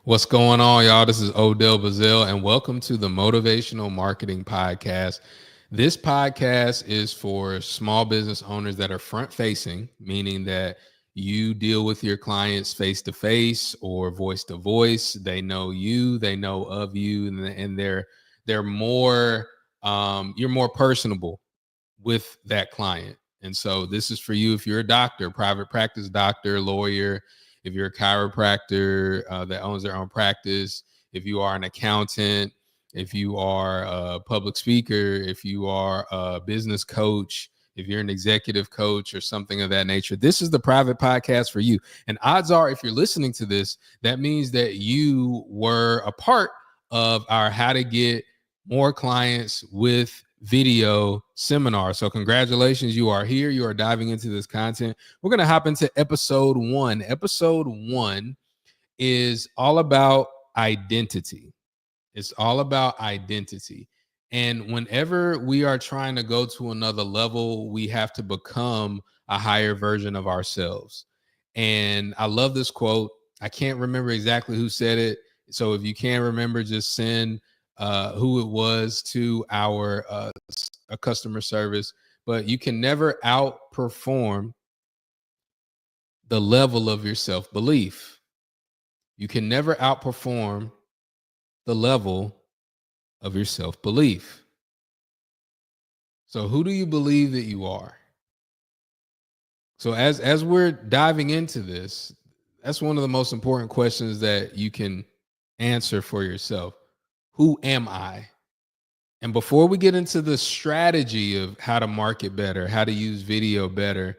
What's going on, y'all? This is Odell Bazell, and welcome to the Motivational Marketing Podcast. This podcast is for small business owners that are front facing, meaning that you deal with your clients face to face or voice to voice. They know you, they know of you, and they're more you're more personable with that client. And so this is for you if you're a doctor, private practice doctor, lawyer, if you're a chiropractor that owns their own practice, if you are an accountant, if you are a public speaker, if you are a business coach, if you're an executive coach or something of that nature, this is the private podcast for you. And odds are, if you're listening to this, that means that you were a part of our How to Get More Clients with Video seminar. So congratulations, you are here. You are diving into this content. We're going to hop into episode 1. Episode 1 is all about identity. It's all about identity. And whenever we are trying to go to another level, we have to become a higher version of ourselves. And I love this quote. I can't remember exactly who said it. So if you can't remember, just send who it was to our customer service. But you can never outperform the level of your self-belief. You can never outperform the level of your self-belief. So who do you believe that you are? So as we're diving into this, that's one of the most important questions that you can answer for yourself. Who am I? And before we get into the strategy of how to market better, how to use video better,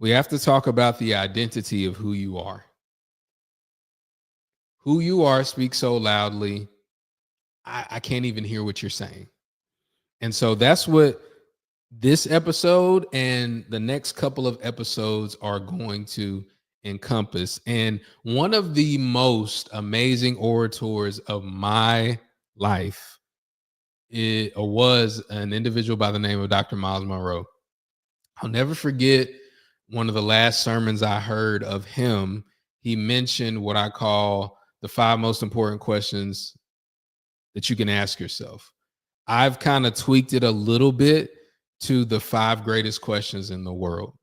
we have to talk about the identity of who you are. Who you are speaks so loudly, I can't even hear what you're saying. And so that's what this episode and the next couple of episodes are going to encompass. And one of the most amazing orators of my life was an individual by the name of Dr. Miles Monroe. I'll never forget one of the last sermons I heard of him. He mentioned what I call the 5 most important questions that you can ask yourself. I've kind of tweaked it a little bit to the 5 greatest questions in the world.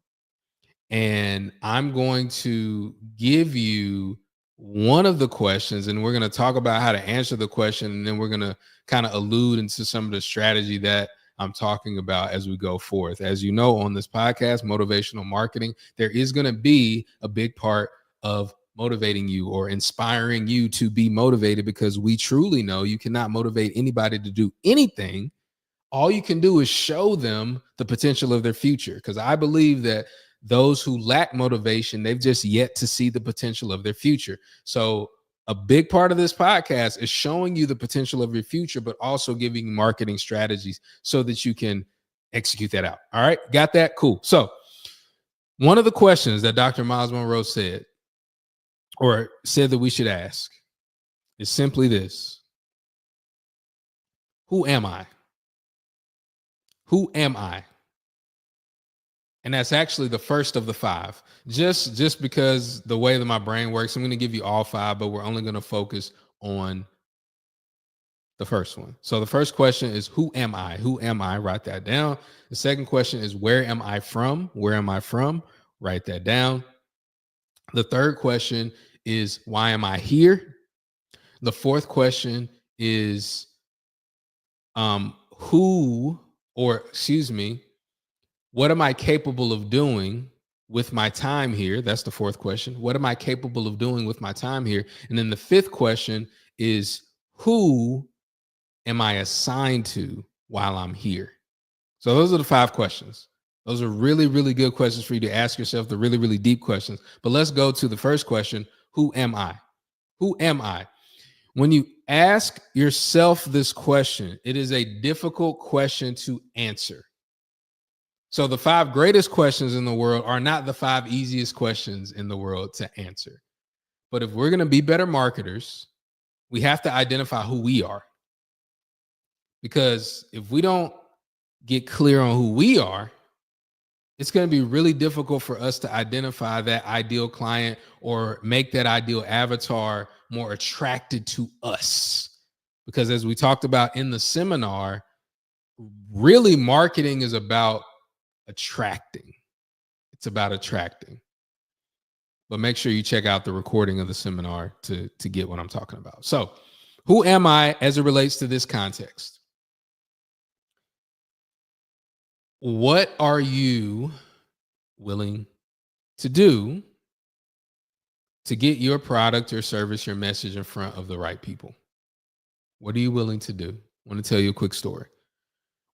And I'm going to give you one of the questions, and we're going to talk about how to answer the question. And then we're going to kind of allude into some of the strategy that I'm talking about as we go forth. As you know, on this podcast, Motivational Marketing, there is going to be a big part of motivating you or inspiring you to be motivated, because we truly know you cannot motivate anybody to do anything. All you can do is show them the potential of their future, because I believe that those who lack motivation, they've just yet to see the potential of their future. So a big part of this podcast is showing you the potential of your future, but also giving marketing strategies so that you can execute that out. All right, got that? Cool. So one of the questions that Dr. Miles Monroe said that we should ask is simply this: who am I? Who am I? And that's actually the first of the 5. Just because the way that my brain works, I'm going to give you all 5, but we're only going to focus on the first one. So the first question is, who am I? Who am I? Write that down. The second question is, where am I from? Where am I from? Write that down. The third question is, why am I here? The fourth question is, what am I capable of doing with my time here? That's the fourth question. What am I capable of doing with my time here? And then the fifth question is, who am I assigned to while I'm here? So those are the 5 questions. Those are really, really good questions for you to ask yourself, the really, really deep questions. But let's go to the first question. Who am I? Who am I? When you ask yourself this question, it is a difficult question to answer. So the 5 greatest questions in the world are not the 5 easiest questions in the world to answer. But if we're going to be better marketers, we have to identify who we are. Because if we don't get clear on who we are, it's going to be really difficult for us to identify that ideal client or make that ideal avatar more attracted to us. Because as we talked about in the seminar, really marketing is about attracting. It's about attracting. But make sure you check out the recording of the seminar to get what I'm talking about. So, who am I as it relates to this context? What are you willing to do to get your product, your service, your message in front of the right people? What are you willing to do? I want to tell you a quick story.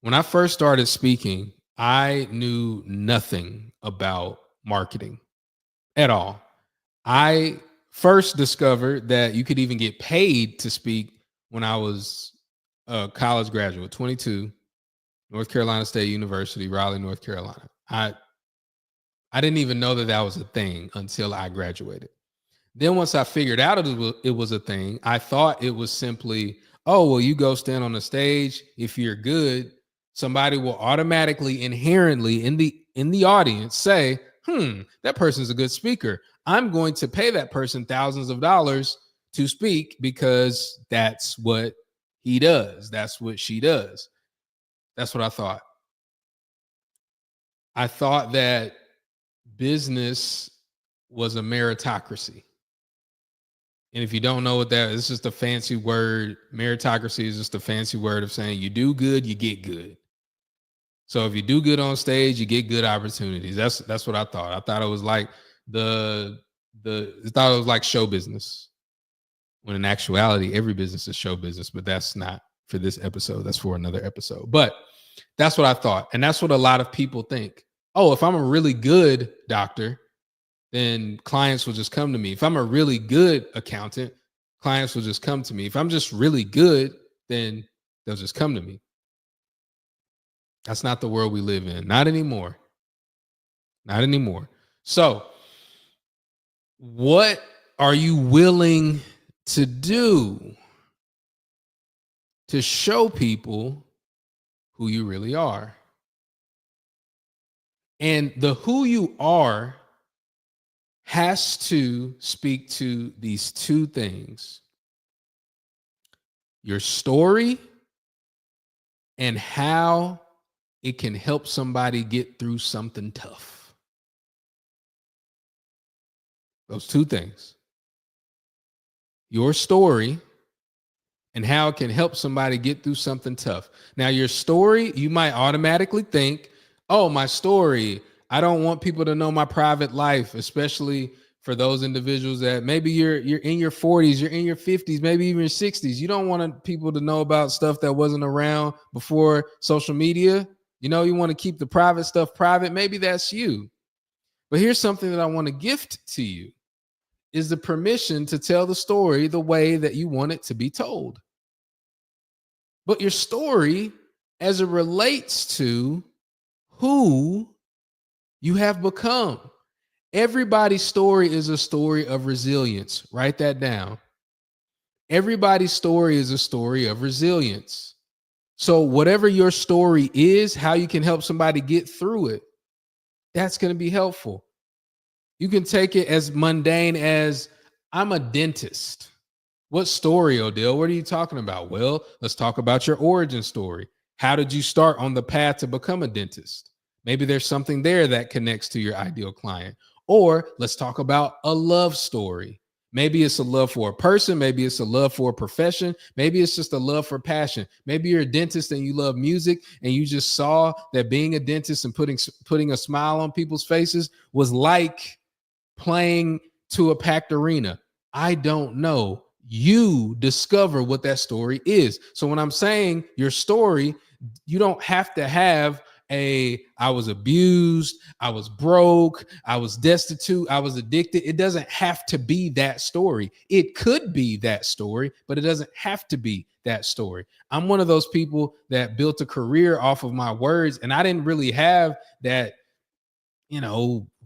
When I first started speaking, I knew nothing about marketing at all. I first discovered that you could even get paid to speak when I was a college graduate, 22, North Carolina State University, Raleigh, North Carolina. I didn't even know that that was a thing until I graduated. Then once I figured out it was a thing, I thought it was simply, oh, well, you go stand on the stage. If you're good, somebody will automatically, inherently in the audience say, that person's a good speaker. I'm going to pay that person thousands of dollars to speak because that's what he does. That's what she does. That's what I thought. I thought that business was a meritocracy. And if you don't know what that is, it's just a fancy word. Meritocracy is just a fancy word of saying you do good, you get good. So if you do good on stage, you get good opportunities. That's what I thought. I thought it was like I thought it was like show business. When in actuality, every business is show business, but that's not for this episode. That's for another episode. But that's what I thought. And that's what a lot of people think. Oh, if I'm a really good doctor, then clients will just come to me. If I'm a really good accountant, clients will just come to me. If I'm just really good, then they'll just come to me. That's not the world we live in. Not anymore. Not anymore. So, what are you willing to do to show people who you really are? And the who you are has to speak to these two things: your story and how it can help somebody get through something tough. Those two things: your story and how it can help somebody get through something tough. Now, your story, you might automatically think, oh, my story, I don't want people to know my private life, especially for those individuals that maybe you're in your 40s, you're in your 50s, maybe even your 60s. You don't want people to know about stuff that wasn't around before social media. You know, you want to keep the private stuff private. Maybe that's you. But here's something that I want to gift to you: is the permission to tell the story the way that you want it to be told. But your story, as it relates to who you have become. Everybody's story is a story of resilience. Write that down. Everybody's story is a story of resilience. So whatever your story is, how you can help somebody get through it, that's going to be helpful. You can take it as mundane as, I'm a dentist. What story, Odell? What are you talking about? Well, let's talk about your origin story. How did you start on the path to become a dentist? Maybe there's something there that connects to your ideal client. Or let's talk about a love story. Maybe it's a love for a person. Maybe it's a love for a profession. Maybe it's just a love for passion. Maybe you're a dentist and you love music and you just saw that being a dentist and putting a smile on people's faces was like playing to a packed arena. I don't know. You discover what that story is. So when I'm saying your story, you don't have to have I was abused, I was broke, I was destitute, I was addicted. It doesn't have to be that story. It could be that story, but it doesn't have to be that story. I'm one of those people that built a career off of my words, and I didn't really have that,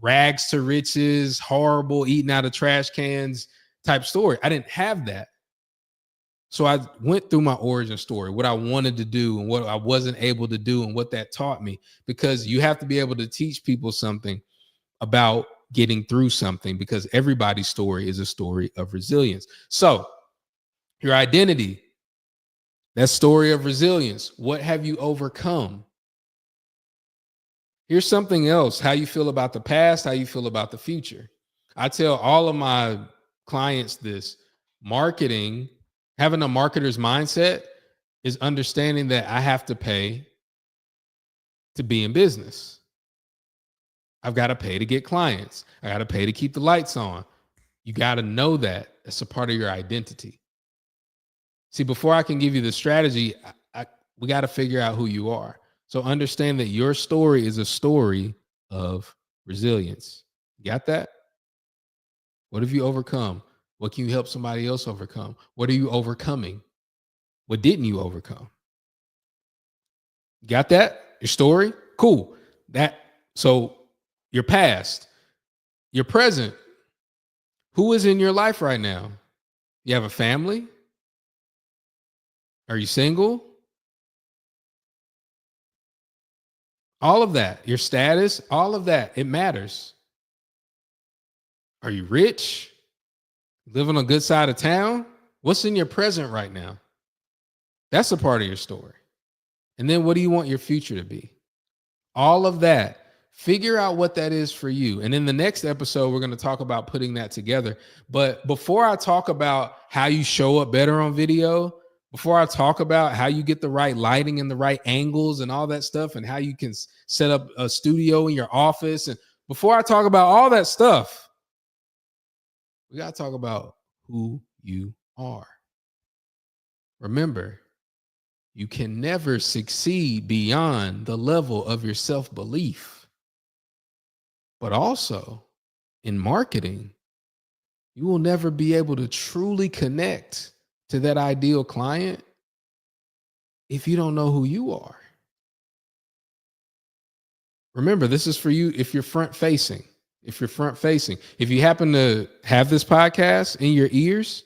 rags to riches, horrible, eating out of trash cans type story. I didn't have that. So I went through my origin story, what I wanted to do and what I wasn't able to do and what that taught me, because you have to be able to teach people something about getting through something, because everybody's story is a story of resilience. So your identity, that story of resilience, what have you overcome? Here's something else: how you feel about the past, how you feel about the future. I tell all of my clients this: marketing, having a marketer's mindset is understanding that I have to pay to be in business. I've got to pay to get clients. I got to pay to keep the lights on. You got to know that it's a part of your identity. See, before I can give you the strategy, we got to figure out who you are. So understand that your story is a story of resilience. Got that? What have you overcome? What can you help somebody else overcome? What are you overcoming? What didn't you overcome? Got that? Your story? Cool. That so your past, your present. Who is in your life right now? You have a family? Are you single? All of that. Your status, all of that. It matters. Are you rich? Live on a good side of town? What's in your present right now? That's a part of your story. And then what do you want your future to be? All of that. Figure out what that is for you. And in the next episode, we're going to talk about putting that together. But before I talk about how you show up better on video, before I talk about how you get the right lighting and the right angles and all that stuff, and how you can set up a studio in your office, and before I talk about all that stuff, we got to talk about who you are. Remember, you can never succeed beyond the level of your self-belief. But also, in marketing, you will never be able to truly connect to that ideal client if you don't know who you are. Remember, this is for you if you're front facing. If you're front facing, if you happen to have this podcast in your ears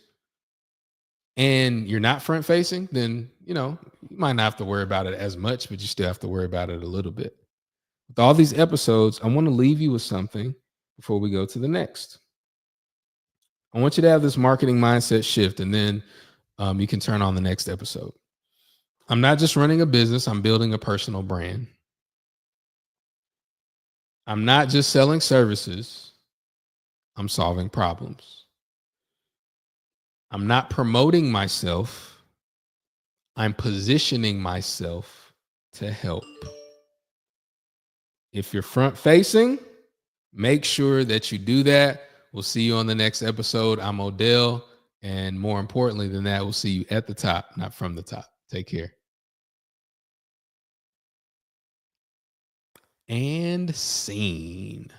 and you're not front facing, then, you might not have to worry about it as much, but you still have to worry about it a little bit. With all these episodes, I want to leave you with something before we go to the next. I want you to have this marketing mindset shift, and then you can turn on the next episode. I'm not just running a business, I'm building a personal brand. I'm not just selling services, I'm solving problems. I'm not promoting myself, I'm positioning myself to help. If you're front facing, make sure that you do that. We'll see you on the next episode. I'm Odell. And more importantly than that, we'll see you at the top, not from the top. Take care. And scene.